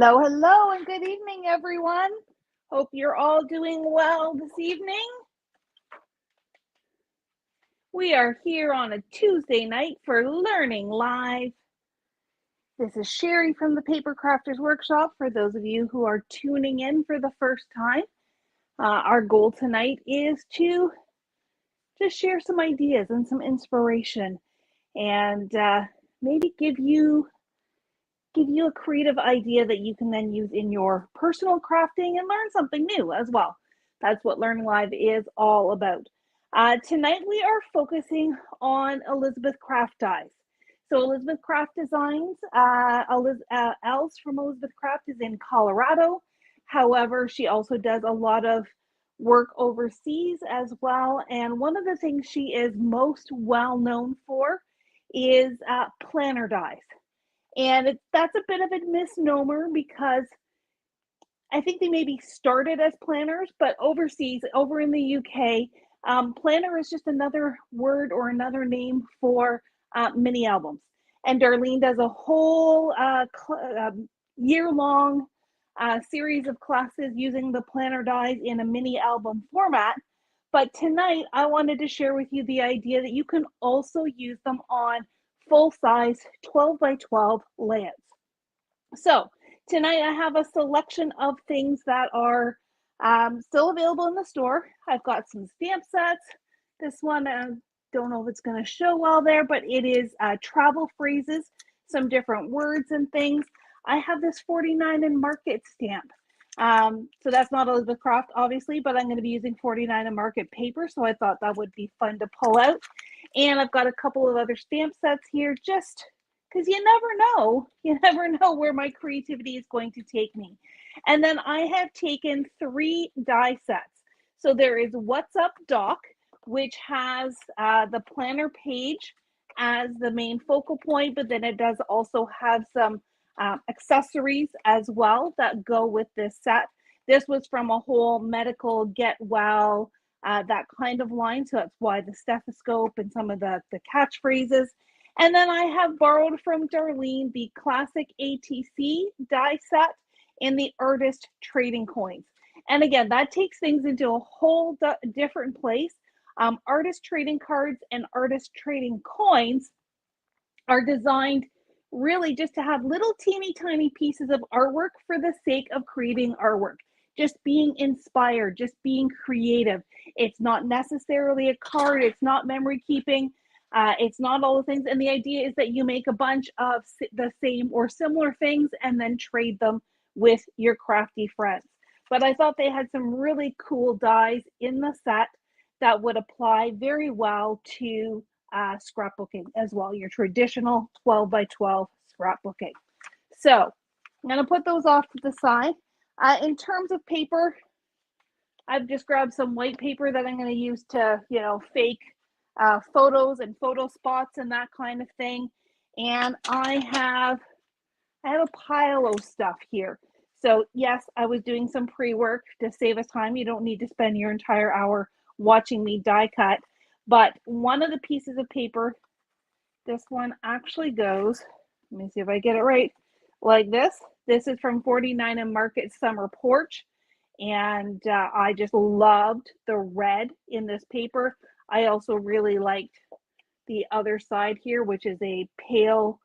Hello, hello, and good evening, everyone. Hope you're all doing well this evening. We are here on a Tuesday night for Learning Live. This is Sheri from the Papercrafters Workshop. For those of you who are tuning in for the first time, our goal tonight is to just share some ideas and some inspiration, and maybe give you a creative idea that you can then use in your personal crafting and learn something new as well. That's what Learn Live is all about. Tonight we are focusing on Elizabeth Craft Dies. So Elizabeth Craft Designs, Els from Elizabeth Craft is in Colorado. However, she also does a lot of work overseas as well. And one of the things she is most well known for is planner dies. And that's a bit of a misnomer because I think they maybe started as planners, but overseas, over in the UK, planner is just another word or another name for mini albums. And Darlene does a whole year-long series of classes using the planner dies in a mini album format. But tonight, I wanted to share with you the idea that you can also use them on full-size 12 by 12 layouts. So tonight I have a selection of things that are still available in the store. I've got some stamp sets. This one, I don't know if it's going to show well there, but it is travel phrases, some different words and things. I have this 49 and Market stamp. So that's not Elizabeth Craft, obviously, but I'm going to be using 49 and Market paper, so I thought that would be fun to pull out. And I've got a couple of other stamp sets here just because you never know where my creativity is going to take me. And then I have taken 3 die sets. So there is What's Up Doc, which has the planner page as the main focal point, but then it does also have some accessories as well that go with this set. This was from a whole medical get well, that kind of line. So that's why the stethoscope and some of the catchphrases. And then I have borrowed from Darlene the classic ATC die set and the artist trading coins. And again, that takes things into a whole different place. Artist trading cards and artist trading coins are designed really just to have little teeny tiny pieces of artwork for the sake of creating artwork. Just being inspired, just being creative. It's not necessarily a card, it's not memory keeping, it's not all the things. And the idea is that you make a bunch of the same or similar things and then trade them with your crafty friends. But I thought they had some really cool dies in the set that would apply very well to scrapbooking as well, your traditional 12 by 12 scrapbooking. So I'm going to put those off to the side. In terms of paper, I've just grabbed some white paper that I'm going to use to, fake photos and photo spots and that kind of thing. And I have a pile of stuff here. So yes, I was doing some pre-work to save us time. You don't need to spend your entire hour watching me die cut. But one of the pieces of paper, this one actually goes, let me see if I get it right, like this. This is from 49 and Market Summer Porch. And I just loved the red in this paper. I also really liked the other side here, which is a pale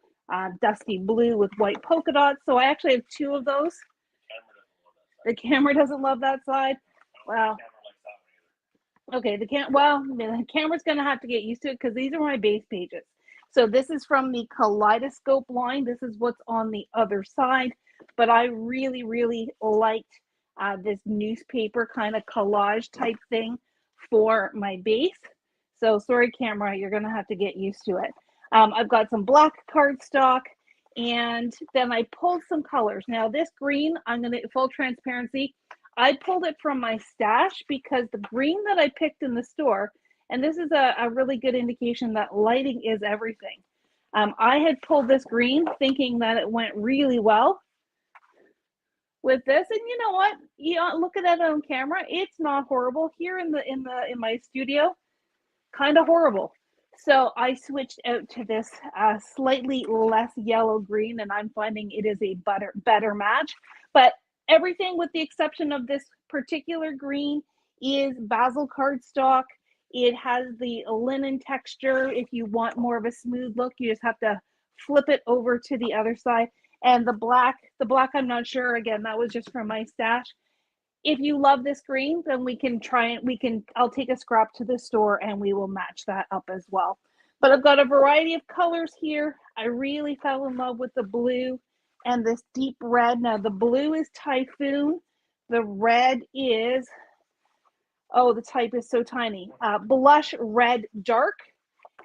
dusty blue with white polka dots. So I actually have 2 of those. The camera doesn't love that side. Well, okay, the camera's going to have to get used to it because these are my base pages. So this is from the Kaleidoscope line. This is what's on the other side. But I really, really liked this newspaper kind of collage type thing for my base. So sorry, camera, you're going to have to get used to it. I've got some black cardstock, and then I pulled some colors. Now this green, I'm going to, full transparency, I pulled it from my stash because the green that I picked in the store, and this is a really good indication that lighting is everything. I had pulled this green thinking that it went really well with this, and you know what? Looking at it on camera, it's not horrible. Here in my studio, kind of horrible. So I switched out to this slightly less yellow green, and I'm finding it is a better match. But everything with the exception of this particular green is basil cardstock. It has the linen texture. If you want more of a smooth look, you just have to flip it over to the other side. And the black, I'm not sure. Again, that was just from my stash. If you love this green, then we can try it. I'll take a scrap to the store and we will match that up as well. But I've got a variety of colors here. I really fell in love with the blue and this deep red. Now the blue is Typhoon. The red is, oh, the type is so tiny. Blush red dark.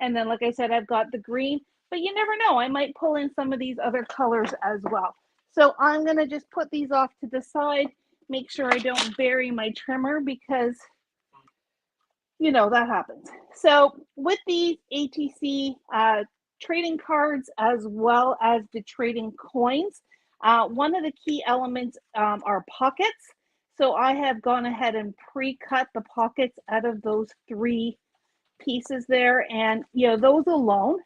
And then, like I said, I've got the green, but you never know. I might pull in some of these other colors as well. So I'm gonna just put these off to the side, make sure I don't bury my trimmer because, you know, that happens. So with these ATC trading cards as well as the trading coins, one of the key elements are pockets. So I have gone ahead and pre-cut the pockets out of those 3 pieces there, and you know, those alone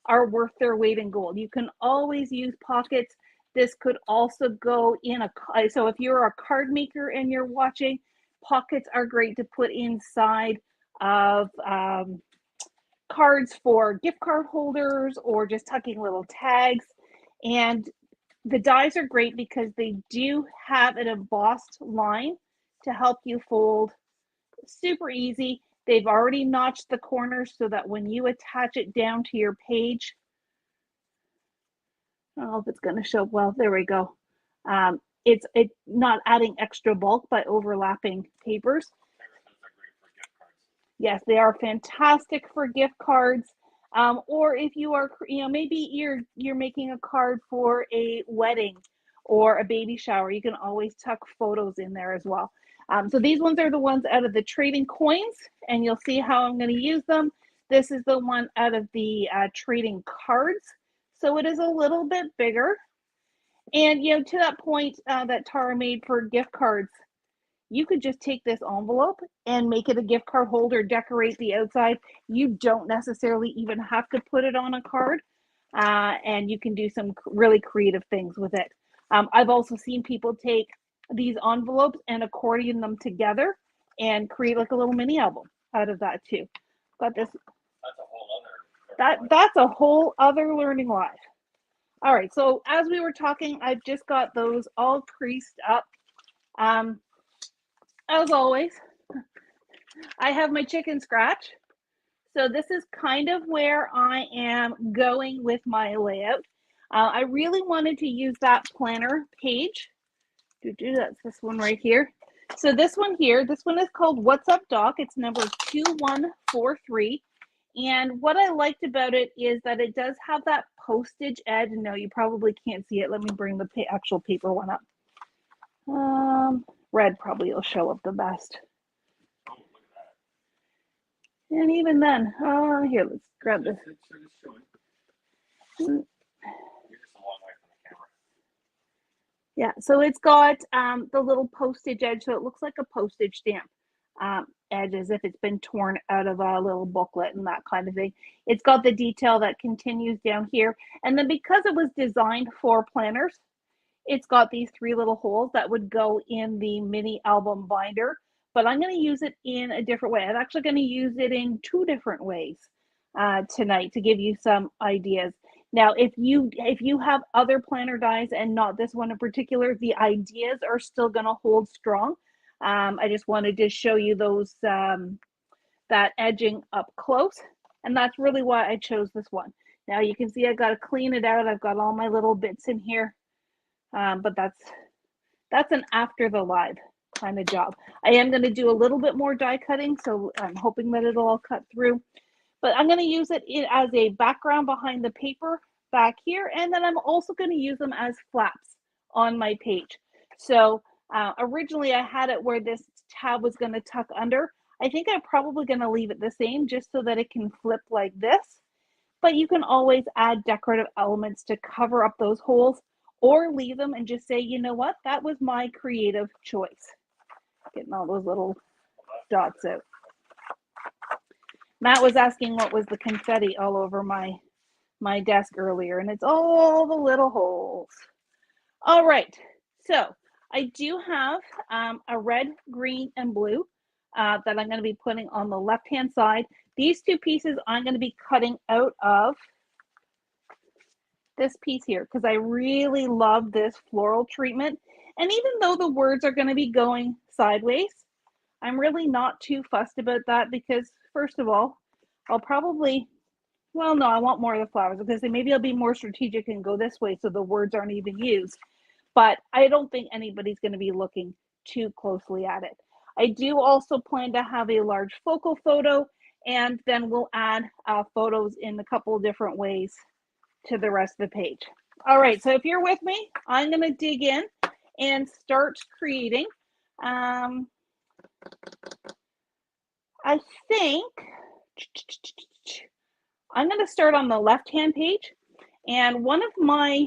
are worth their weight in gold. You can always use pockets. This could also go in so if you're a card maker and you're watching, pockets are great to put inside of cards for gift card holders or just tucking little tags. And the dies are great because they do have an embossed line to help you fold. Super easy. They've already notched the corners so that when you attach it down to your page, I don't know if it's going to show well. There we go. It's not adding extra bulk by overlapping papers. Yes, they are fantastic for gift cards. Or if you are, you know, maybe you're making a card for a wedding or a baby shower, you can always tuck photos in there as well. So these ones are the ones out of the trading coins, and you'll see how I'm going to use them. This is the one out of the trading cards. So it is a little bit bigger. And, you know, to that point that Tara made for gift cards, you could just take this envelope and make it a gift card holder, decorate the outside. You don't necessarily even have to put it on a card, and you can do some really creative things with it. I've also seen people take these envelopes and accordion them together and create like a little mini album out of that too. Got this. That's a whole other learning live. All right, so as we were talking, I've just got those all creased up. As always, I have my chicken scratch. So this is kind of where I am going with my layout. I really wanted to use that planner page. That's this one right here. So this one here, this one is called What's Up Doc. It's number 2143. And what I liked about it is that it does have that postage edge. No, you probably can't see it. Let me bring the actual paper one up. Red probably will show up the best. And even then, here, let's grab this. Yeah, so it's got the little postage edge, so it looks like a postage stamp edge, as if it's been torn out of a little booklet and that kind of thing. It's got the detail that continues down here. And then because it was designed for planners, it's got these 3 little holes that would go in the mini album binder, but I'm going to use it in a different way. I'm actually going to use it in 2 different ways tonight to give you some ideas. Now, if you have other planner dies and not this one in particular, the ideas are still going to hold strong. I just wanted to show you those that edging up close, and that's really why I chose this one. Now you can see I got to clean it out. I've got all my little bits in here. But that's an after the live kind of job. I am going to do a little bit more die cutting, so I'm hoping that it'll all cut through. But I'm going to use it as a background behind the paper back here, and then I'm also going to use them as flaps on my page. So originally I had it where this tab was going to tuck under. I think I'm probably going to leave it the same just so that it can flip like this. But you can always add decorative elements to cover up those holes, or leave them and just say, you know what, that was my creative choice. Getting all those little dots out. Matt was asking what was the confetti all over my desk earlier, and it's all the little holes. All right, so I do have a red, green, and blue that I'm going to be putting on the left-hand side. These two pieces I'm going to be cutting out of this piece here because I really love this floral treatment. And even though the words are going to be going sideways, I'm really not too fussed about that because, first of all, I'll probably, well, no, I want more of the flowers because maybe I'll be more strategic and go this way so the words aren't even used. But I don't think anybody's going to be looking too closely at it. I do also plan to have a large focal photo, and then we'll add photos in a couple of different ways to the rest of the page. All right, so if you're with me, I'm going to dig in and start creating. I think I'm going to start on the left-hand page. And one of my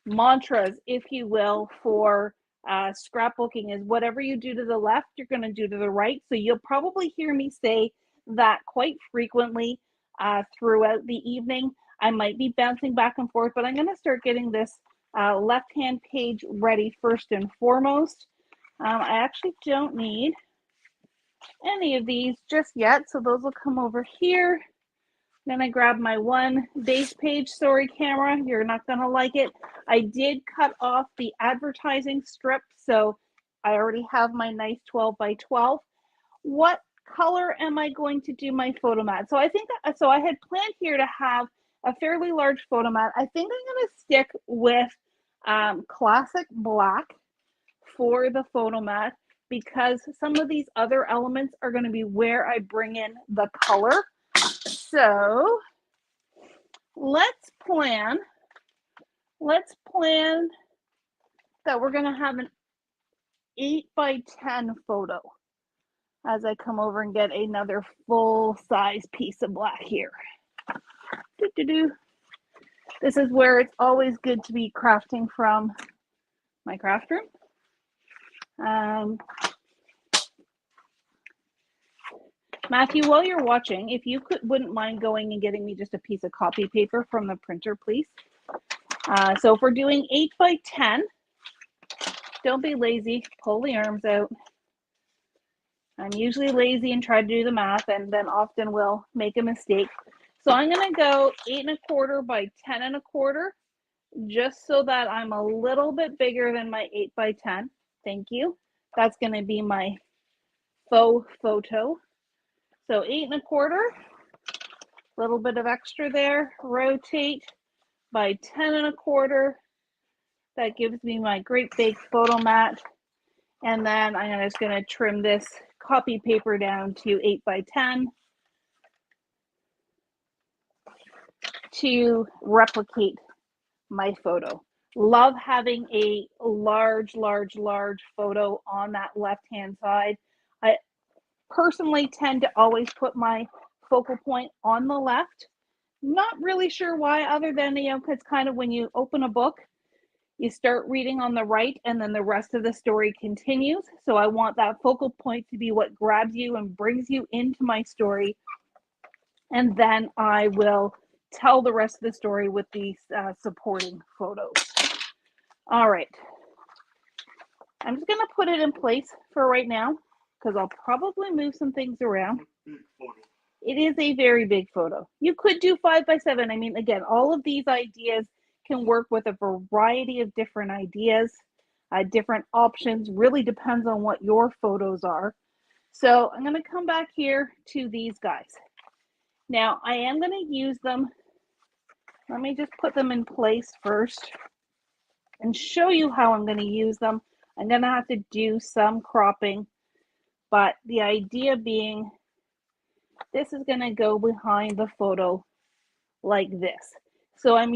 mantras, if you will, for scrapbooking is whatever you do to the left, you're going to do to the right. So you'll probably hear me say that quite frequently throughout the evening. I might be bouncing back and forth, but I'm going to start getting this left-hand page ready first and foremost. I actually don't need any of these just yet, so those will come over here. Then I grab my one base page. Sorry, camera, you're not going to like it. I did cut off the advertising strip, so I already have my nice 12 by 12. What color am I going to do my photo mat? So I think, so I had planned here to have a fairly large photo mat. I think I'm going to stick with classic black for the photo mat because some of these other elements are going to be where I bring in the color. So let's plan that we're going to have an 8 by 10 photo as I come over and get another full size piece of black here. This is where it's always good to be crafting from my craft room. Matthew, while you're watching, if you wouldn't mind going and getting me just a piece of copy paper from the printer, please. So if we're doing 8 by 10, don't be lazy, pull the arms out. I'm usually lazy and try to do the math and then often will make a mistake. So I'm going to go 8 1/4 by 10 1/4, just so that I'm a little bit bigger than my 8 by 10. Thank you. That's going to be my faux photo. So 8 1/4, little bit of extra there, rotate by 10 1/4. That gives me my great big photo mat. And then I'm just going to trim this copy paper down to 8 by 10 to replicate my photo. Love having a large photo on that left-hand side. I personally tend to always put my focal point on the left. Not really sure why, other than, it's kind of when you open a book, you start reading on the right and then the rest of the story continues. So I want that focal point to be what grabs you and brings you into my story. And then I will tell the rest of the story with these supporting photos. All right. I'm just going to put it in place for right now because I'll probably move some things around. It is a very big photo. You could do 5 by 7. I mean, again, all of these ideas can work with a variety of different ideas, different options. Really depends on what your photos are. So I'm going to come back here to these guys. Now, I am going to use them. Let me just put them in place first and show you how I'm going to use them. I'm going to have to do some cropping, but the idea being this is going to go behind the photo like this. So I am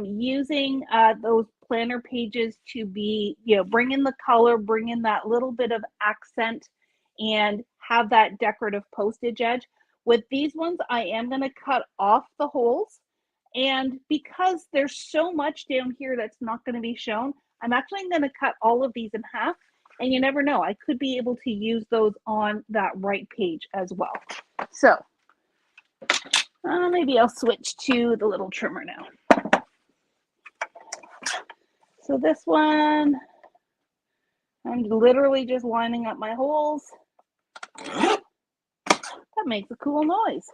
using those planner pages to be, bring in the color, bring in that little bit of accent, and have that decorative postage edge. With these ones, I am going to cut off the holes. And because there's so much down here that's not going to be shown, I'm actually going to cut all of these in half And you never know, I could be able to use those on that right page as well. So maybe I'll switch to the little trimmer now. So this one, I'm literally just lining up my holes. That makes a cool noise.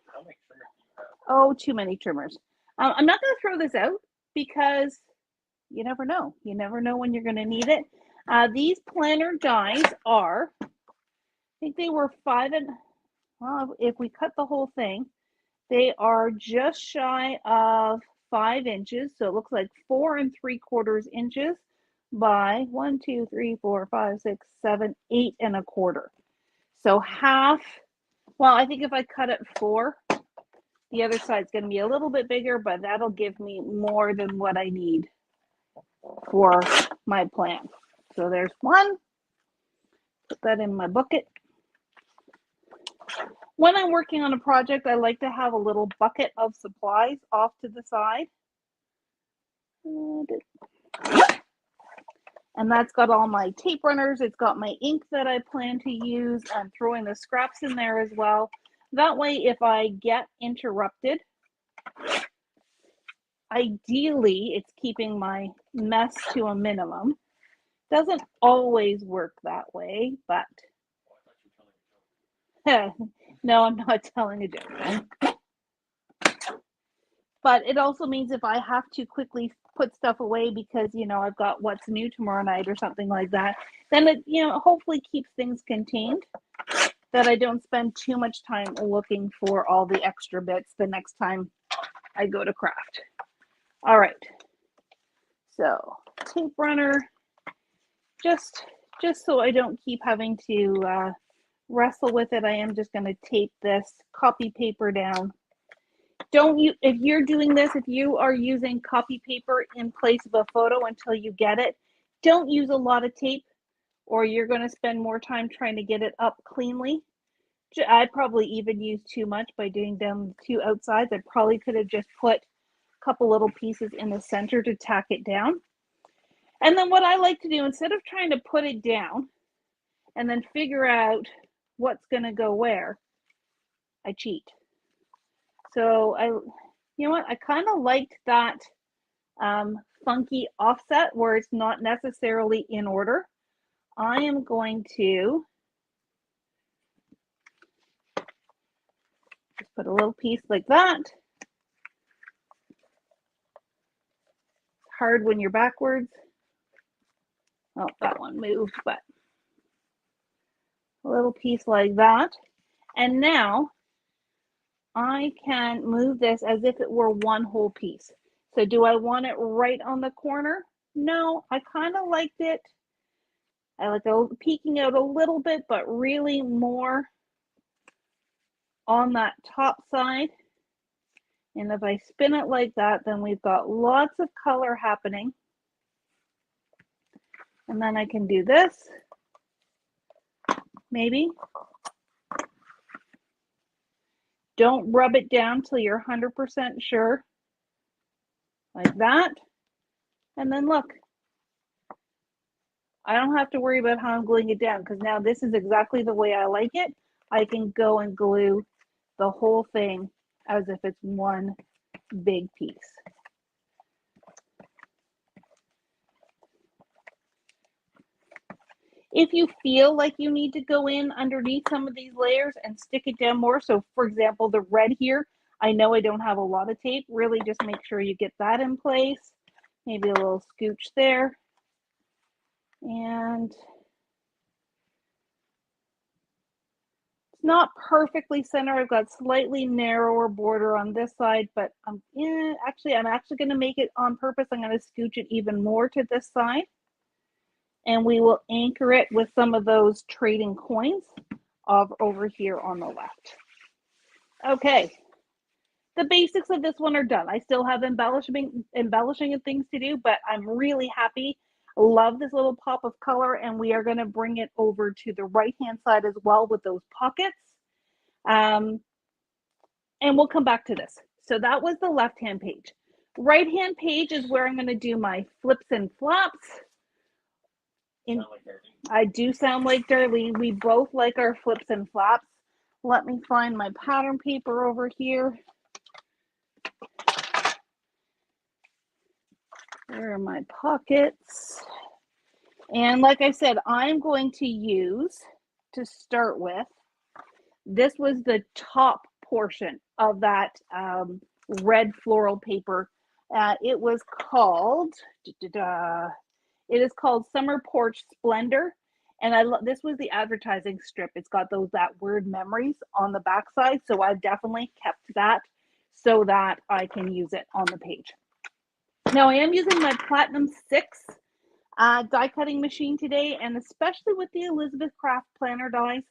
How many trimmers do you have? Oh, too many trimmers. I'm not going to throw this out because you never know. You never know when you're going to need it. These planner dies are, I think they were well, if we cut the whole thing, they are just shy of 5 inches. So it looks like 4 3/4 inches by 1, 2, 3, 4, 5, 6, 7, 8 1/4. So half, well, I think if I cut it 4, the other side's going to be a little bit bigger, but that'll give me more than what I need for my plan. So there's one. Put that in my bucket. When I'm working on a project, I like to have a little bucket of supplies off to the side. And that's got all my tape runners. It's got my ink that I plan to use. I'm throwing the scraps in there as well. That way, if I get interrupted, ideally, it's keeping my mess to a minimum. Doesn't always work that way, but no, I'm not telling a joke. But it also means if I have to quickly put stuff away because, you know, I've got what's new tomorrow night or something like that, then it, you know, hopefully keeps things contained, that I don't spend too much time looking for all the extra bits the next time I go to craft. All right. So tape runner, just so I don't keep having to wrestle with it, I am just going to tape this copy paper down. If you're doing this, if you are using copy paper in place of a photo until you get it, don't use a lot of tape or you're going to spend more time trying to get it up cleanly. I'd probably even use too much by doing down the 2 outsides. I probably could have just put a couple little pieces in the center to tack it down. And then what I like to do, instead of trying to put it down and then figure out what's going to go where, I cheat. So you know what, I kind of liked that funky offset where it's not necessarily in order. I am going to just put a little piece like that. It's hard when you're backwards. Oh, that one moved, but a little piece like that. And now I can move this as if it were one whole piece. So do I want it right on the corner? No, I kind of liked it. I like it peeking out a little bit, but really more on that top side. And if I spin it like that, then we've got lots of color happening. And then I can do this, maybe. Don't rub it down till you're 100% sure, like that. And then look, I don't have to worry about how I'm gluing it down because now this is exactly the way I like it. I can go and glue the whole thing as if it's one big piece. If you feel like you need to go in underneath some of these layers and stick it down more, so for example, the red here, I know I don't have a lot of tape, really just make sure you get that in place. Maybe a little scooch there. And it's not perfectly centered. I've got slightly narrower border on this side, but I'm actually going to make it on purpose. I'm going to scooch it even more to this side. And we will anchor it with some of those trading coins over here on the left. Okay, the basics of this one are done. I still have embellishing and things to do, but I'm really happy. Love this little pop of color, and we are going to bring it over to the right-hand side as well with those pockets. And we'll come back to this. So that was the left-hand page. Right-hand page is where I'm going to do my flips and flops. In, I do sound like Darlene. We both like our flips and flaps. Let me find my pattern paper over here. Where are my pockets? And like I said, I'm going to use, to start with, this was the top portion of that red floral paper. It was called, it is called Summer Porch Splendor. And this was the advertising strip. It's got that word memories on the backside. So I've definitely kept that so that I can use it on the page. Now I am using my Platinum 6 die cutting machine today, and especially with the Elizabeth Craft planner dies.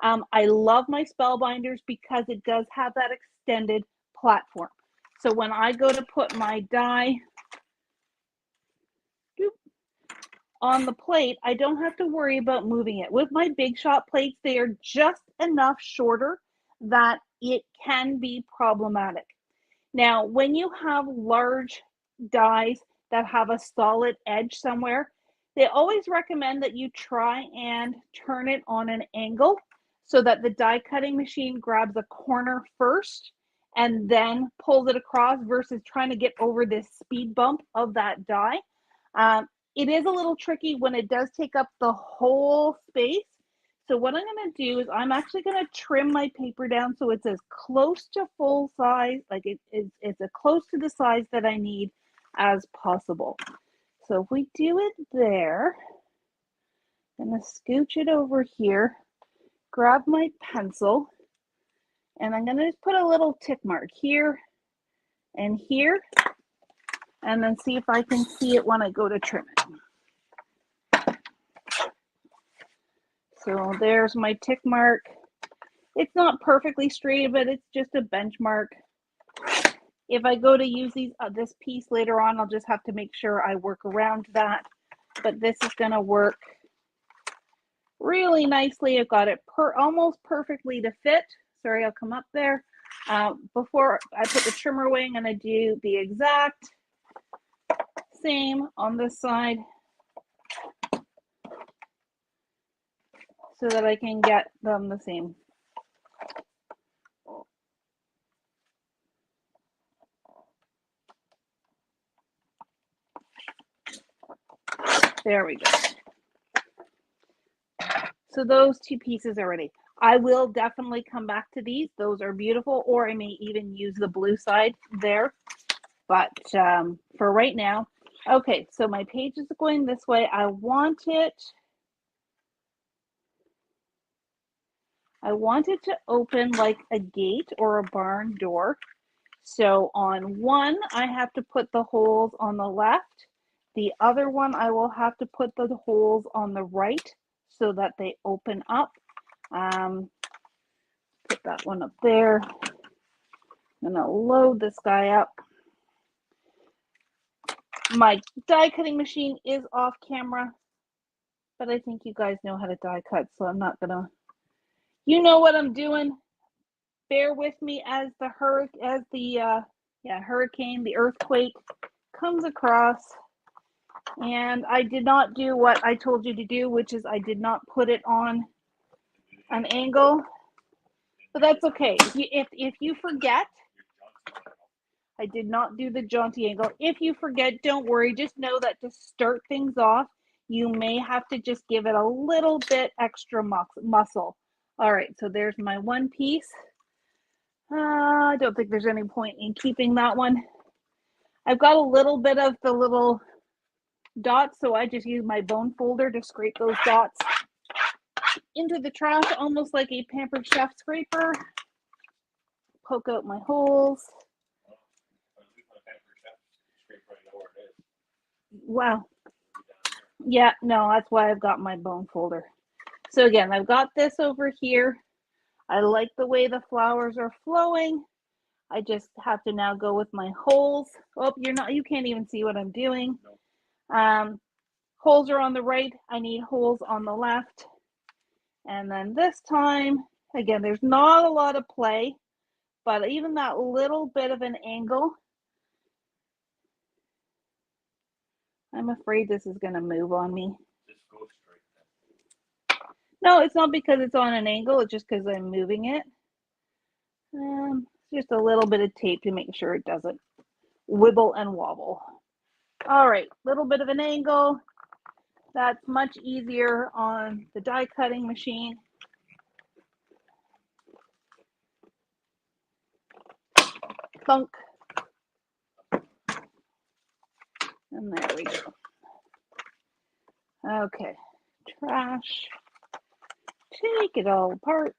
I love my spellbinders because it does have that extended platform. So when I go to put my die on the plate, I don't have to worry about moving it. With my Big Shot plates, they are just enough shorter that it can be problematic. Now, when you have large dies that have a solid edge somewhere, they always recommend that you try and turn it on an angle so that the die cutting machine grabs a corner first and then pulls it across versus trying to get over this speed bump of that die. It is a little tricky when it does take up the whole space. So what I'm going to do is I'm actually going to trim my paper down so it's as close to full size, like it's as close to the size that I need as possible. So if we do it there, I'm going to scooch it over here, grab my pencil, and I'm going to just put a little tick mark here and here, and then see if I can see it when I go to trim it. So there's my tick mark. It's not perfectly straight, but it's just a benchmark. If I go to use this piece later on, I'll just have to make sure I work around that. But this is going to work really nicely. I've got it almost perfectly to fit. Sorry, I'll come up there. Before I put the trimmer away, I'm going to do the exact same on this side so that I can get them the same. There we go. So those two pieces are ready. I will definitely come back to these. Those are beautiful, or I may even use the blue side there. But for right now, okay, so my page is going this way. I want it to open like a gate or a barn door. So on one, I have to put the holes on the left. The other one, I will have to put the holes on the right so that they open up. Put that one up there. I'm gonna load this guy up. My die cutting machine is off camera, but I think you guys know how to die cut, so I'm not gonna, you know what I'm doing. Bear with me as the hurricane, the earthquake comes across. And I did not do what I told you to do, which is I did not put it on an angle. But that's okay. If you forget, I did not do the jaunty angle. If you forget, don't worry. Just know that to start things off, you may have to just give it a little bit extra muscle. All right, so there's my one piece. I don't think there's any point in keeping that one. I've got a little bit of the little dots, so I just use my bone folder to scrape those dots into the trash, almost like a Pampered Chef scraper. Poke out my holes. Wow. Yeah, no, that's why I've got my bone folder. So again, I've got this over here. I like the way the flowers are flowing. I just have to now go with my holes. Oh, you can't even see what I'm doing. Holes are on the right. I need holes on the left. And then this time, again, there's not a lot of play, but even that little bit of an angle, I'm afraid this is going to move on me. go straight then. No, it's not because it's on an angle. It's just because I'm moving it. Just a little bit of tape to make sure it doesn't wibble and wobble. All right, little bit of an angle. That's much easier on the die cutting machine. Thunk. And there we go. Okay, trash. Take it all apart.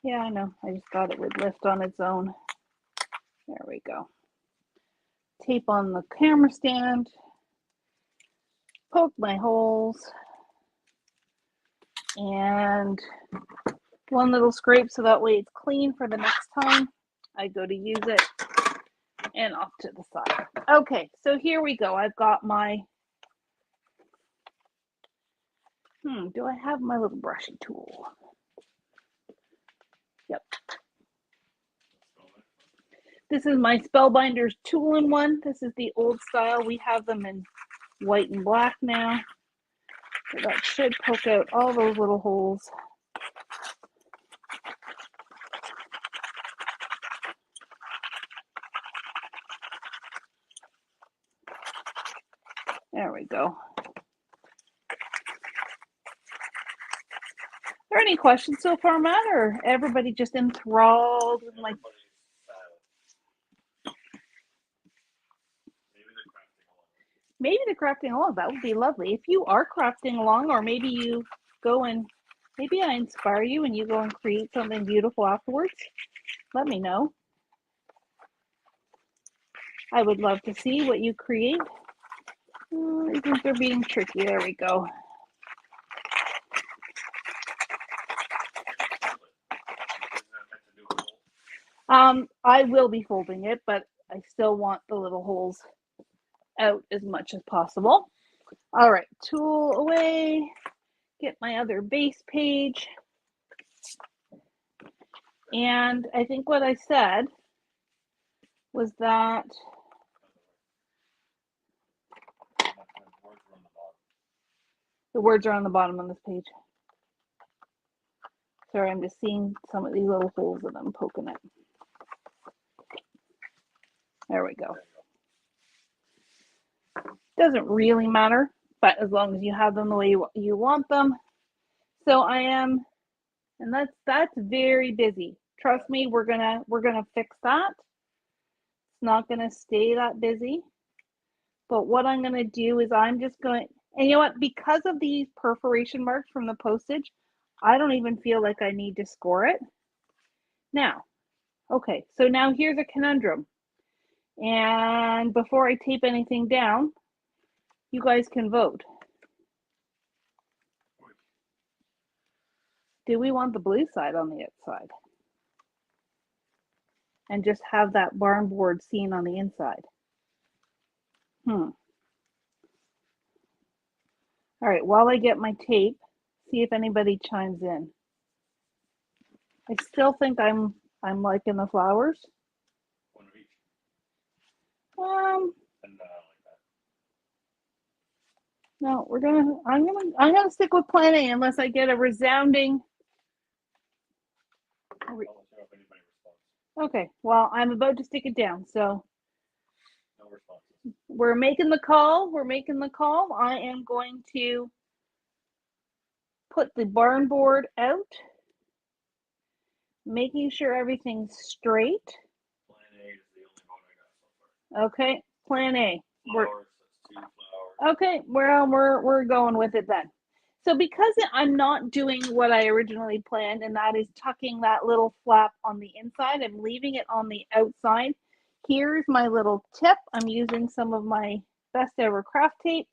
Yeah, I know. I just thought it would lift on its own. There we go. Tape on the camera stand. Poke my holes. And one little scrape so that way it's clean for the next time I go to use it. And off to the side. Okay, so here we go. I've got my, do I have my little brushy tool? Yep. This is my Spellbinders two-in-one. This is the old style. We have them in white and black now. So that should poke out all those little holes. There we go. Are there any questions so far, Matt, or everybody just enthralled with my... Maybe they're crafting along. That would be lovely. If you are crafting along, or maybe you go and maybe I inspire you and you go and create something beautiful afterwards, let me know. I would love to see what you create. I think they're being tricky. There we go. I will be folding it, but I still want the little holes out as much as possible. All right, tool away. Get my other base page. And I think what I said was that the words are on the bottom of this page. Sorry, I'm just seeing some of these little holes that I'm poking at. There we go. Doesn't really matter, but as long as you have them the way you want them. So I am, and that's very busy. Trust me, we're gonna fix that. It's not gonna stay that busy. But what I'm gonna do is I'm just going, and you know what? Because of these perforation marks from the postage, I don't even feel like I need to score it. Now, okay, so now here's a conundrum. And before I tape anything down, you guys can vote. Do we want the blue side on the outside? And just have that barn board seen on the inside? All right, while I get my tape, see if anybody chimes in. I still think I'm liking the flowers. One of each. No, I'm gonna stick with plan A unless I get a resounding. Okay, well, I'm about to stick it down, so No responses. we're making the call. I am going to put the barn board out, making sure everything's straight. Plan A is the only one I got so far. Okay, plan A. Flowers, that's 2 flowers. Okay, we're going with it then. So because I'm not doing what I originally planned, and that is tucking that little flap on the inside, I'm leaving it on the outside. Here's my little tip. I'm using some of my best ever craft tape.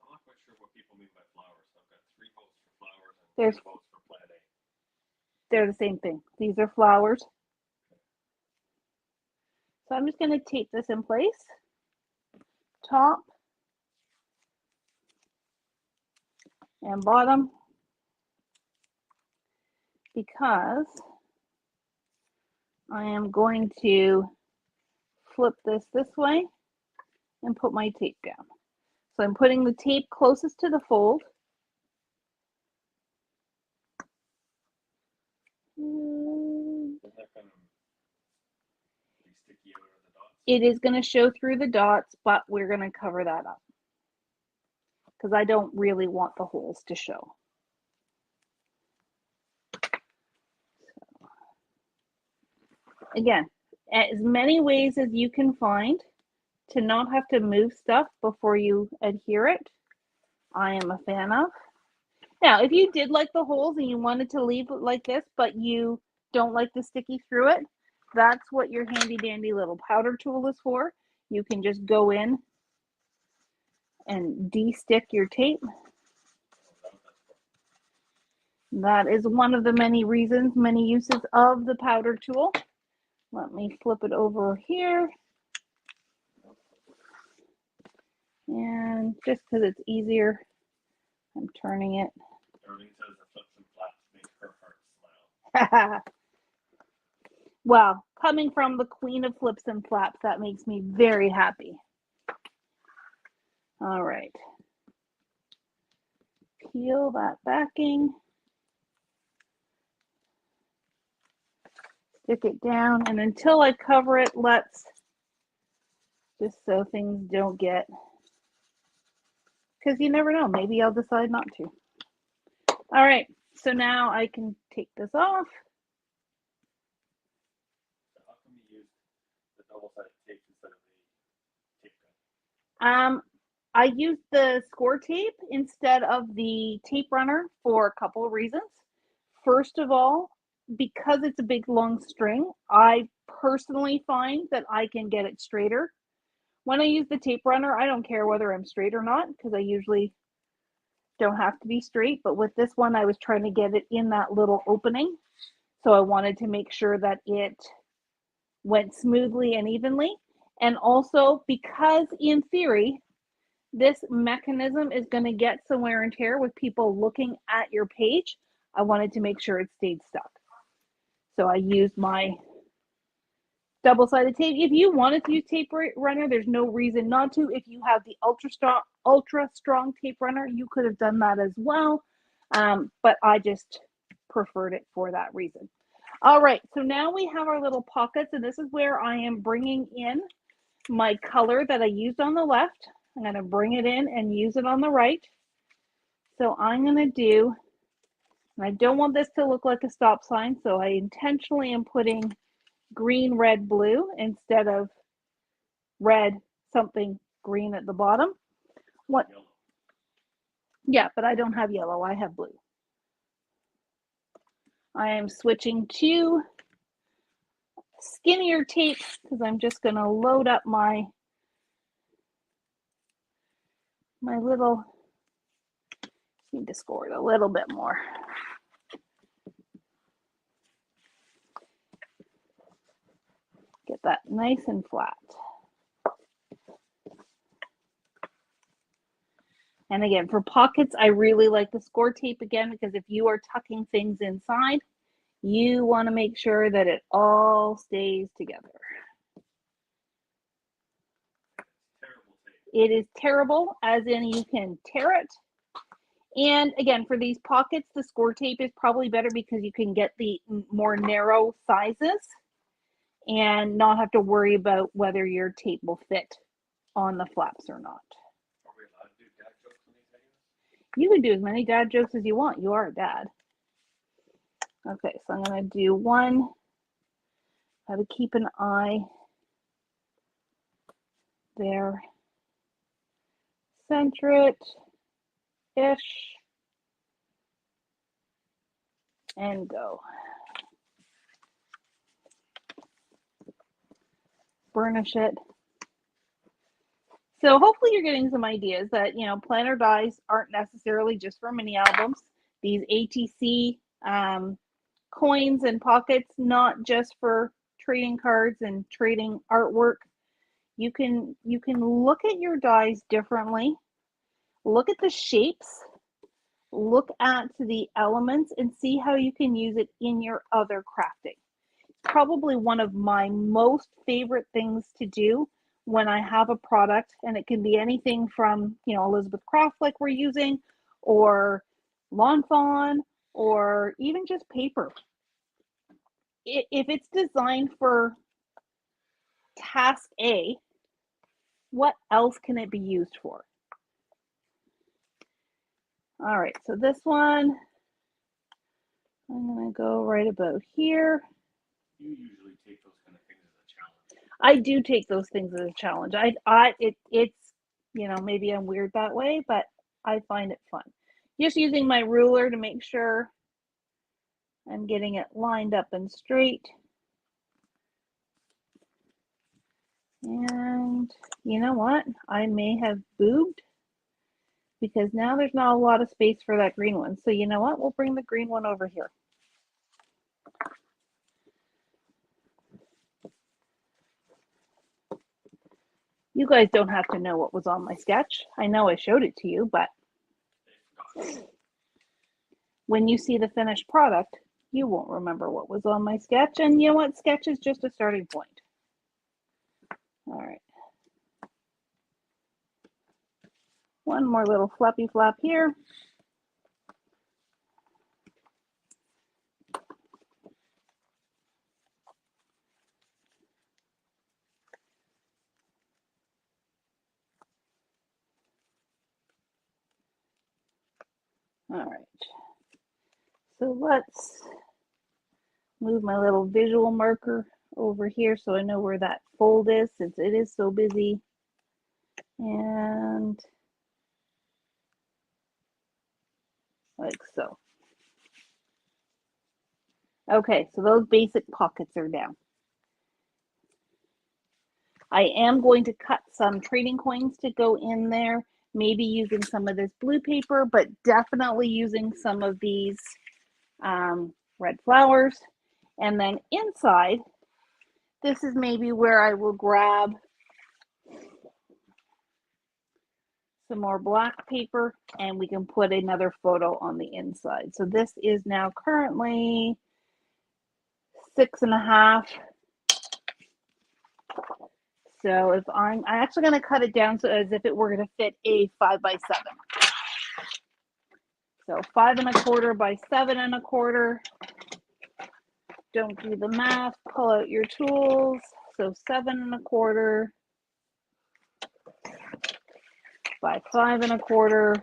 I'm not quite sure what people mean by flowers. I've got 3 votes for flowers and 3 votes for plan A. They're the same thing. These are flowers. So I'm just going to tape this in place. Top and bottom, because I am going to flip this way and put my tape down. So I'm putting the tape closest to the fold. It is going to show through the dots, but we're going to cover that up because I don't really want the holes to show. Again, as many ways as you can find to not have to move stuff before you adhere it, I am a fan of. Now, if you did like the holes and you wanted to leave it like this, but you don't like the sticky through it, that's what your handy dandy little powder tool is for. You can just go in and de-stick your tape. That is one of the many reasons, many uses of the powder tool. Let me flip it over here. And just because it's easier, I'm turning it. Everything says the flips and flaps make her heart smile. Well, coming from the queen of flips and flaps, that makes me very happy. All right. Peel that backing. Stick it down, and until I cover it, let's, just so things don't get, because you never know, maybe I'll decide not to. All right, so now I can take this off. So how come you use the double-sided tape instead of the tape gun? I used the score tape instead of the tape runner for a couple of reasons. First of all, because it's a big long string, I personally find that I can get it straighter. When I use the tape runner, I don't care whether I'm straight or not because I usually don't have to be straight. But with this one, I was trying to get it in that little opening. So I wanted to make sure that it went smoothly and evenly. And also because in theory, this mechanism is going to get some wear and tear with people looking at your page, I wanted to make sure it stayed stuck. So I used my double-sided tape. If you wanted to use tape runner, there's no reason not to. If you have the ultra strong tape runner, you could have done that as well. But I just preferred it for that reason. All right, so now we have our little pockets, and this is where I am bringing in my color that I used on the left. I'm going to bring it in and use it on the right. So I'm going to do, and I don't want this to look like a stop sign, so I intentionally am putting green, red, blue instead of red, something green at the bottom. What? Yellow. Yeah, but I don't have yellow. I have blue. I am switching to skinnier tape because I'm just going to load up my little, need to score it a little bit more. Get that nice and flat. And again, for pockets, I really like the score tape again, because if you are tucking things inside, you want to make sure that it all stays together. It is terrible, as in you can tear it. And again, for these pockets, the score tape is probably better because you can get the more narrow sizes and not have to worry about whether your tape will fit on the flaps or not. Are we allowed to do dad jokes on these videos? You can do as many dad jokes as you want. You are a dad. Okay, so I'm going to do one. How to keep an eye there. Center it-ish. And go. Burnish it. So hopefully you're getting some ideas that, you know, planner dies aren't necessarily just for mini albums. These ATC coins and pockets, not just for trading cards and trading artwork. You can look at your dies differently. Look at the shapes. Look at the elements and see how you can use it in your other crafting. Probably one of my most favorite things to do when I have a product, and it can be anything from, Elizabeth Craft like we're using, or Lawn Fawn, or even just paper. If it's designed for task A, what else can it be used for? All right, so this one, I'm going to go right about here. You usually take those kind of things as a challenge. I do take those things as a challenge. It's, maybe I'm weird that way, but I find it fun. Just using my ruler to make sure I'm getting it lined up and straight. And you know what? I may have boobed, because now there's not a lot of space for that green one. So you know what? We'll bring the green one over here. You guys don't have to know what was on my sketch. I know I showed it to you, but when you see the finished product, you won't remember what was on my sketch. And you know what? Sketch is just a starting point. All right. One more little flappy flap here. All right. So let's move my little visual marker over here so I know where that fold is, since it is so busy. And like so. Okay, so those basic pockets are down. I am going to cut some trading coins to go in there, maybe using some of this blue paper, but definitely using some of these red flowers. And then inside, this is maybe where I will grab some more black paper, and we can put another photo on the inside. So this is now currently 6.5. So if I'm actually going to cut it down so as if it were going to fit a 5x7. So 5.25 by 7.25. Don't do the math. Pull out your tools. So 7.25 by 5.25.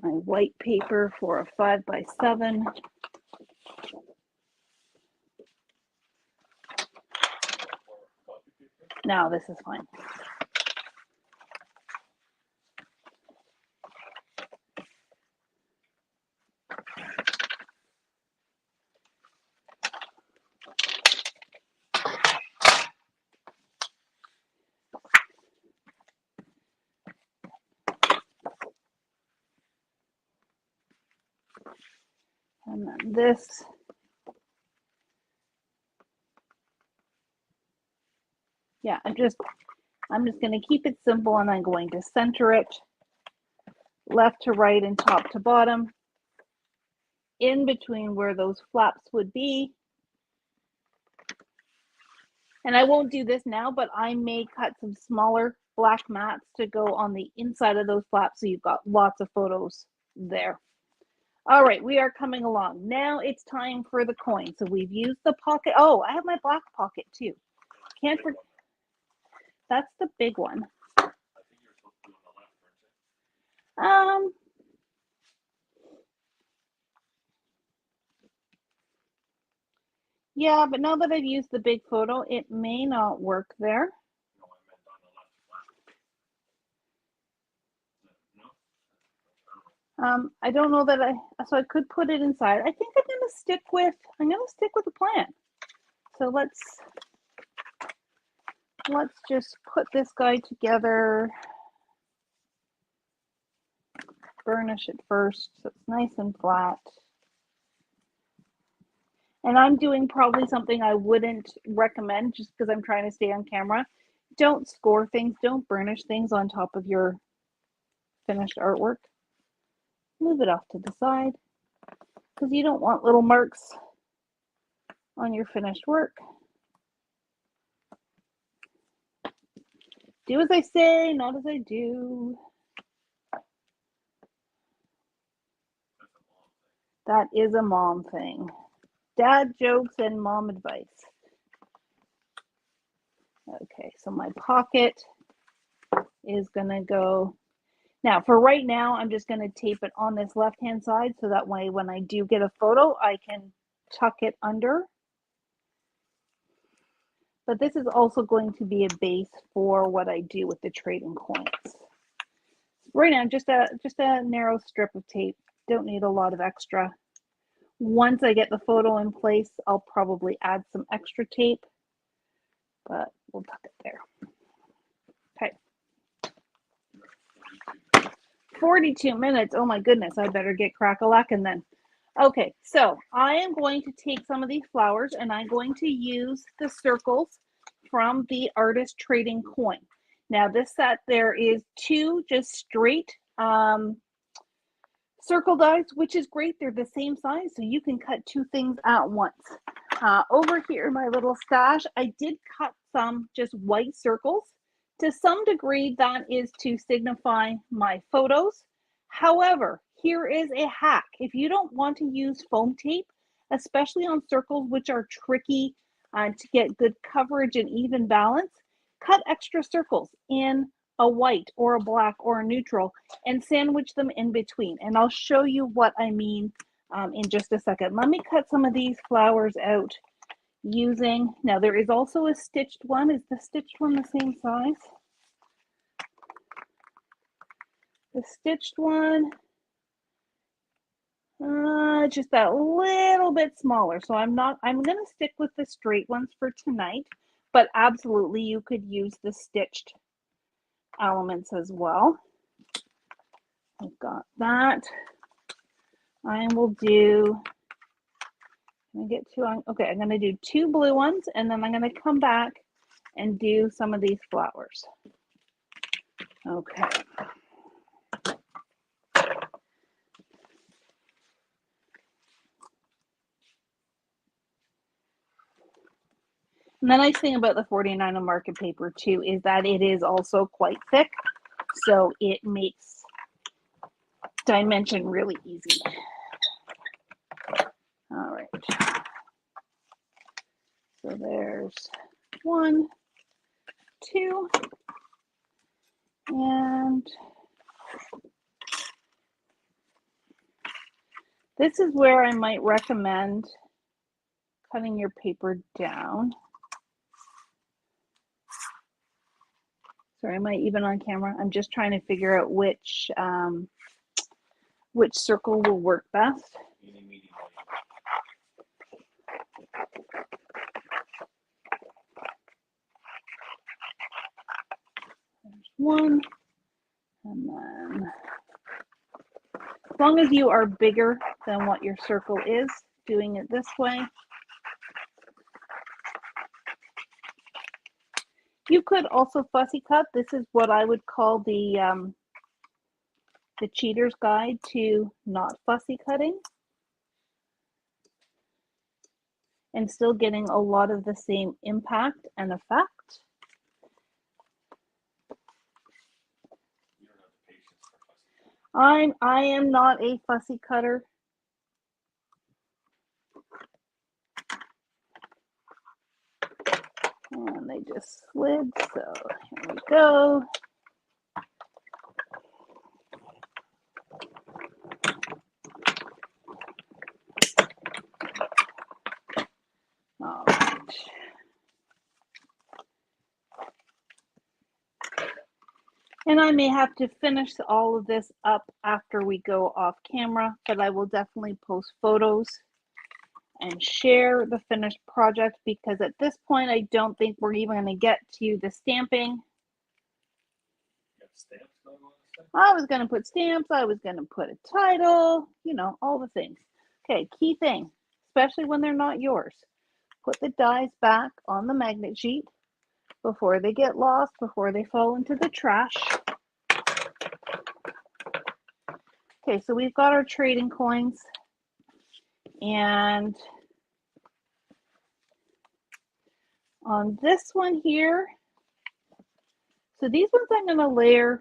My white paper for a 5x7. No, this is fine. And then this. Yeah, I'm just going to keep it simple, and I'm going to center it left to right and top to bottom, in between where those flaps would be. And I won't do this now, but I may cut some smaller black mats to go on the inside of those flaps, so you've got lots of photos there. All right, we are coming along. Now it's time for the coin. So we've used the pocket. Oh, I have my black pocket too. Can't forget. That's the big one. I think you're supposed to be on the left, aren't you? Yeah, but now that I've used the big photo, it may not work there. No, I meant on the left flat. No? I don't know that so I could put it inside. I think I'm gonna stick with the plan. So let's just put this guy together. Burnish it first so it's nice and flat. And I'm doing probably something I wouldn't recommend, just because I'm trying to stay on camera. Don't score things, don't burnish things on top of your finished artwork. Move it off to the side, because you don't want little marks on your finished work. Do as I say, not as I do. That is a mom thing. Dad jokes and mom advice. Okay, so my pocket is gonna go. Now for right now, I'm just gonna tape it on this left-hand side so that way when I do get a photo, I can tuck it under. But this is also going to be a base for what I do with the trading coins. Right now, just a narrow strip of tape. Don't need a lot of extra. Once I get the photo in place, I'll probably add some extra tape, but we'll tuck it there. Okay. 42 minutes. Oh my goodness, I better get crack-a-lackin' then. Okay, so I am going to take some of these flowers and I'm going to use the circles from the Artist Trading Coin. Now this set, there is 2 just straight circle dies, which is great. They're the same size, so you can cut 2 things at once. Over here in my little stash, I did cut some just white circles. To some degree, that is to signify my photos. However, here is a hack. If you don't want to use foam tape, especially on circles which are tricky to get good coverage and even balance, cut extra circles in a white or a black or a neutral and sandwich them in between. And I'll show you what I mean in just a second. Let me cut some of these flowers out using, now there is also a stitched one. Is the stitched one the same size? The stitched one, just that little bit smaller. So I'm gonna stick with the straight ones for tonight, but absolutely you could use the stitched elements as well. I've got that. I will do, okay, I'm gonna do 2 blue ones and then I'm gonna come back and do some of these flowers. Okay. And the nice thing about the 49 on market paper too is that it is also quite thick, so it makes dimension really easy. All right. So there's 1, 2, and this is where I might recommend cutting your paper down. Sorry, am I even on camera? I'm just trying to figure out which circle will work best. There's 1, and then as long as you are bigger than what your circle is, doing it this way. You could also fussy cut. This is what I would call the cheater's guide to not fussy cutting and still getting a lot of the same impact and effect. I am not a fussy cutter. And they just slid, so here we go. All right. And I may have to finish all of this up after we go off camera, but I will definitely post photos and share the finished project because at this point, I don't think we're even going to get to the stamping. I was going to put stamps. I was going to put a title, you know, all the things. Okay, key thing, especially when they're not yours. Put the dies back on the magnet sheet before they get lost, before they fall into the trash. Okay, so we've got our trading coins and on this one here, so these ones I'm going to layer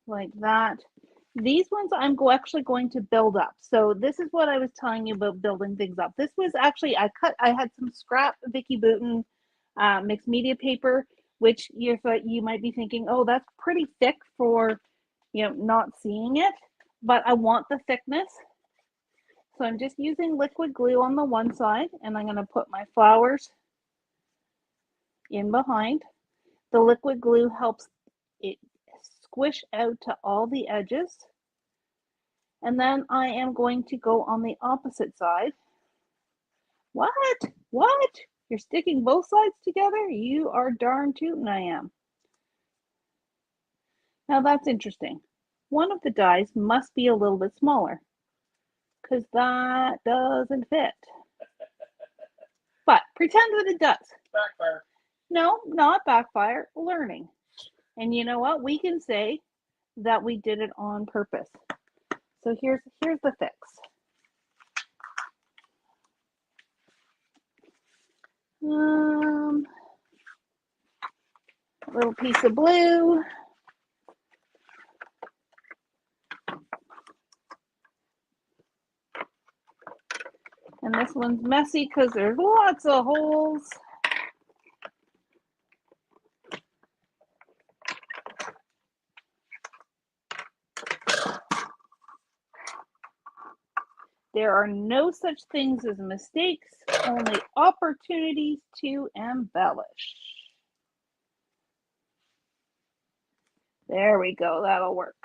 like that. These ones I'm actually going to build up. So this is what I was telling you about building things up. This was actually, I had some scrap Vicky Bouton mixed media paper, which you might be thinking, oh, that's pretty thick for, not seeing it, but I want the thickness. So I'm just using liquid glue on the one side, and I'm going to put my flowers in behind. The liquid glue helps it squish out to all the edges. And then I am going to go on the opposite side. What? You're sticking both sides together? You are darn tootin' I am. Now that's interesting. One of the dies must be a little bit smaller because that doesn't fit. But pretend that it does. Backfire. No, not backfire, learning. And you know what? We can say that we did it on purpose. So here's the fix. A little piece of blue. And this one's messy because there's lots of holes. There are no such things as mistakes, only opportunities to embellish. There we go, that'll work.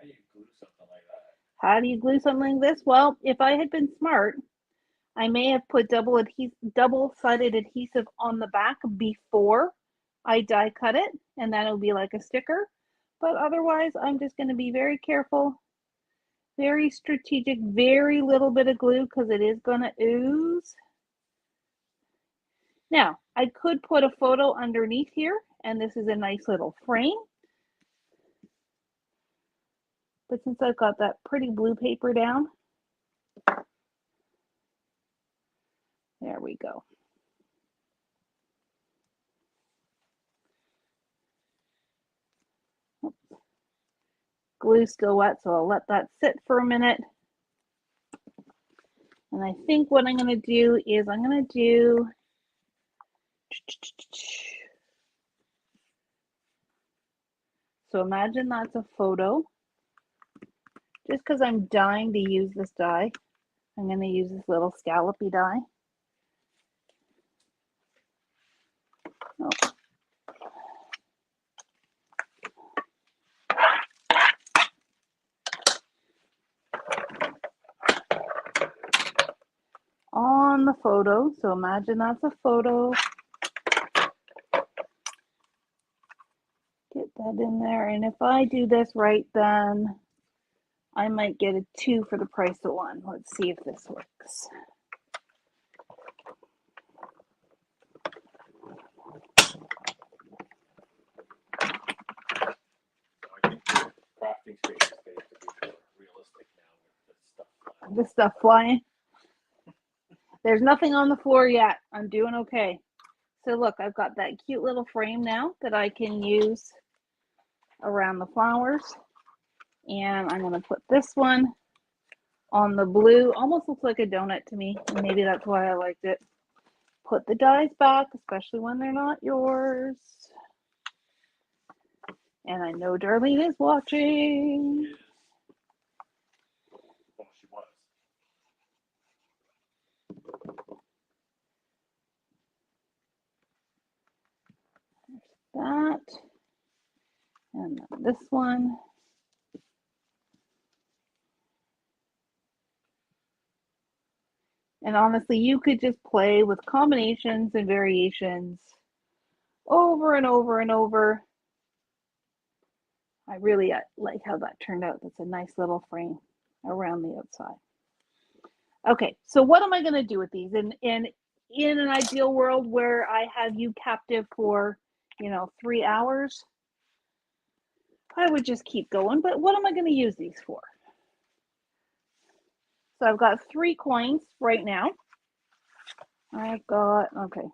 How do you glue something like that? How do you glue something like this? Well, if I had been smart, I may have put double-sided adhesive on the back before I die cut it, and then it'll be like a sticker. But otherwise, I'm just going to be very careful, very strategic, very little bit of glue because it is going to ooze. Now, I could put a photo underneath here, and this is a nice little frame. But since I've got that pretty blue paper down, there we go. Glue's still wet, so I'll let that sit for a minute. And I think what I'm going to do is I'm going to do so imagine that's a photo. Just because I'm dying to use this die, I'm going to use this little scallopy die. Oh. On the photo, so imagine that's a photo. Get that in there, and if I do this right, then I might get a 2 for the price of 1. Let's see if this works. I think the crafting space is going to be more realistic now with this stuff flying. This stuff flying. There's nothing on the floor yet. I'm doing okay. So look, I've got that cute little frame now that I can use around the flowers. And I'm going to put this one on the blue. Almost looks like a donut to me. And maybe that's why I liked it. Put the dies back, especially when they're not yours. And I know Darlene is watching. Well, she was. That. And then this one. And honestly, you could just play with combinations and variations over and over and over. I really like how that turned out. That's a nice little frame around the outside. Okay, so what am I going to do with these? And in an ideal world where I have you captive for, 3 hours, I would just keep going. But what am I going to use these for? So I've got 3 coins right now. I've got, okay,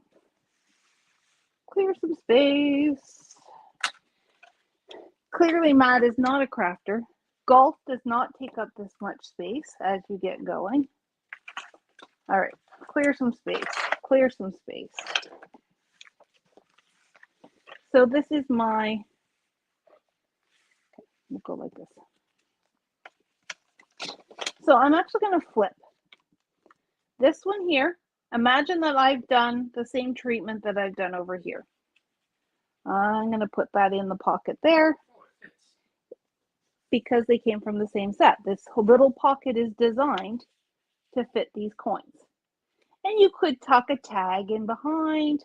clear some space. Clearly Matt is not a crafter. Golf does not take up this much space as you get going. All right, clear some space, clear some space. So this is my, we'll go like this. So I'm actually going to flip this one here. Imagine that I've done the same treatment that I've done over here. I'm going to put that in the pocket there because they came from the same set. This little pocket is designed to fit these coins. And you could tuck a tag in behind,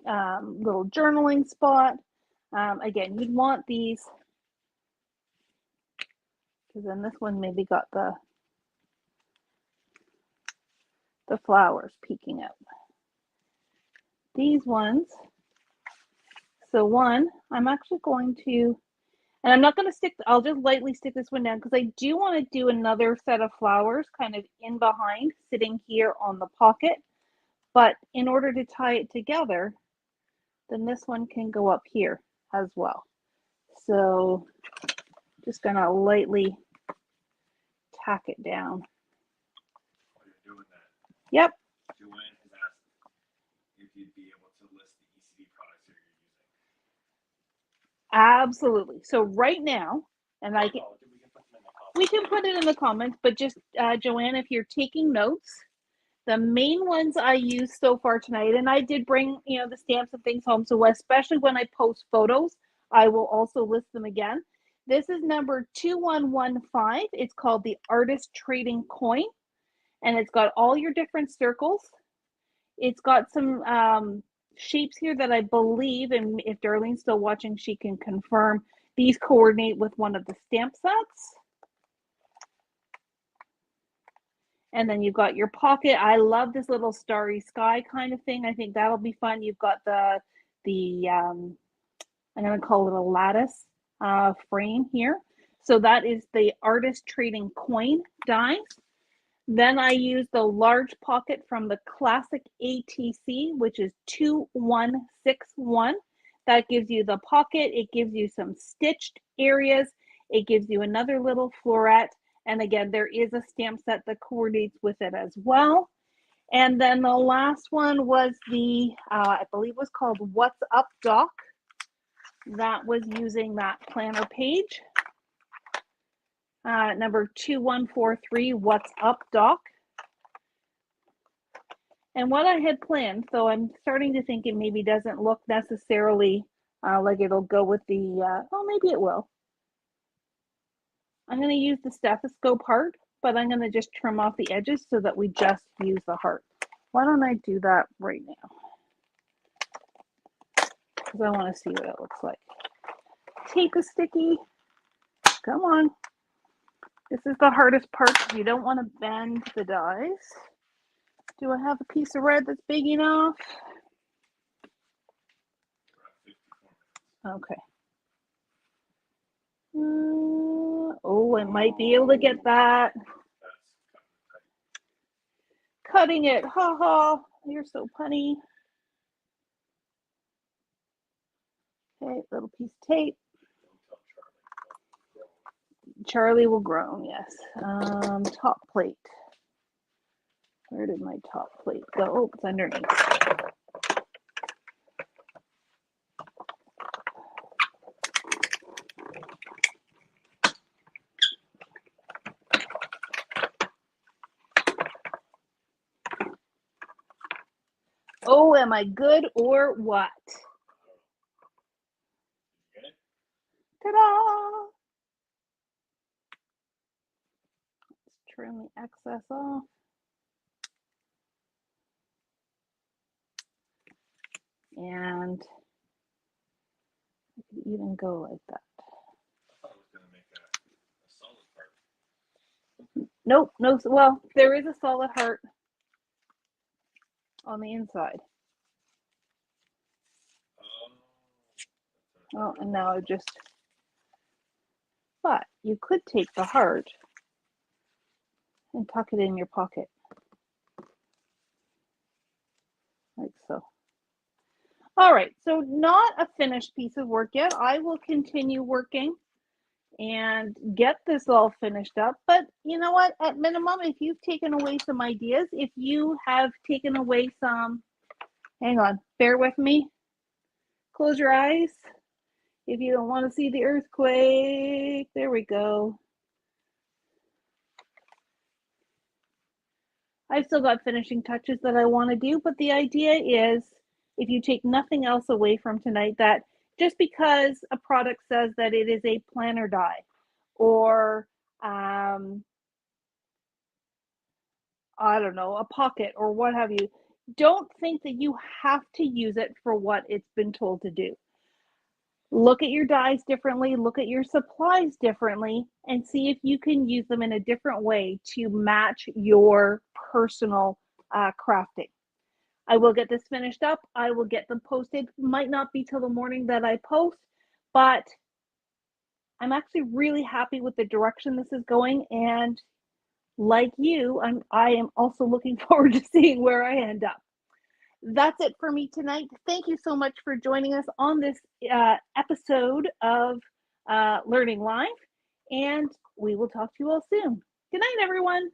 little journaling spot. Again, you'd want these, because then this one maybe got the flowers peeking out. These ones, so one, I'm actually going to, and I'm not going to stick, I'll just lightly stick this one down because I do want to do another set of flowers kind of in behind, sitting here on the pocket. But in order to tie it together, then this one can go up here as well. So just going to lightly tack it down. While you're doing that, Yep. Joanne has asked if you'd be able to list the ECD products that you're using. Absolutely. So right now, and I can, we can put it in the comments, but just Joanne, if you're taking notes, the main ones I used so far tonight, and I did bring, you know, the stamps and things home. So especially when I post photos, I will also list them again. This is number 2115. It's called the Artist Trading Coin, and it's got all your different circles. It's got some shapes here that I believe, and if Darlene's still watching, she can confirm, these coordinate with one of the stamp sets. And then you've got your pocket. I love this little starry sky kind of thing. I think that'll be fun. You've got the I'm going to call it a lattice frame here. So that is the Artist Trading Coin dies. Then I use the large pocket from the classic ATC, which is 2161. That gives you the pocket. It gives you some stitched areas. It gives you another little floret. And again, there is a stamp set that coordinates with it as well. And then the last one was the, I believe was called What's Up Doc. That was using that planner page. Number 2143, What's Up Doc. And what I had planned, so I'm starting to think it maybe doesn't look necessarily like it'll go with the, oh, maybe it will. I'm going to use the stethoscope heart, but I'm going to just trim off the edges so that we just use the heart. Why don't I do that right now? Because I want to see what it looks like. Tape is sticky. Come on. This is the hardest part because you don't want to bend the dies. Do I have a piece of red that's big enough? Okay. Oh, I might be able to get that. Cutting it. Ha ha. You're so punny. Okay, little piece of tape. Charlie will groan, yes. Top plate. Where did my top plate go? Oh, it's underneath. Oh, am I good or what? Ta-da! Let's trim the excess off. And I could even go like that. I thought it was going to make a solid part. Nope, no, well, there is a solid heart on the inside. Oh, and now I just, but you could take the heart and tuck it in your pocket, like so. All right, so not a finished piece of work yet. I will continue working and get this all finished up. But you know what? At minimum, if you've taken away some ideas, if you have taken away some, hang on, bear with me. Close your eyes. If you don't want to see the earthquake, there we go. I've still got finishing touches that I want to do, but the idea is if you take nothing else away from tonight, that just because a product says that it is a planner die or I don't know, a pocket or what have you, don't think that you have to use it for what it's been told to do. Look at your dies differently, look at your supplies differently, and see if you can use them in a different way to match your personal crafting. I will get this finished up. I will get them posted. Might not be till the morning that I post, but I'm actually really happy with the direction this is going. And like you, I am also looking forward to seeing where I end up. That's it for me tonight. Thank you so much for joining us on this episode of Learning Live, and we will talk to you all soon. Good night, everyone.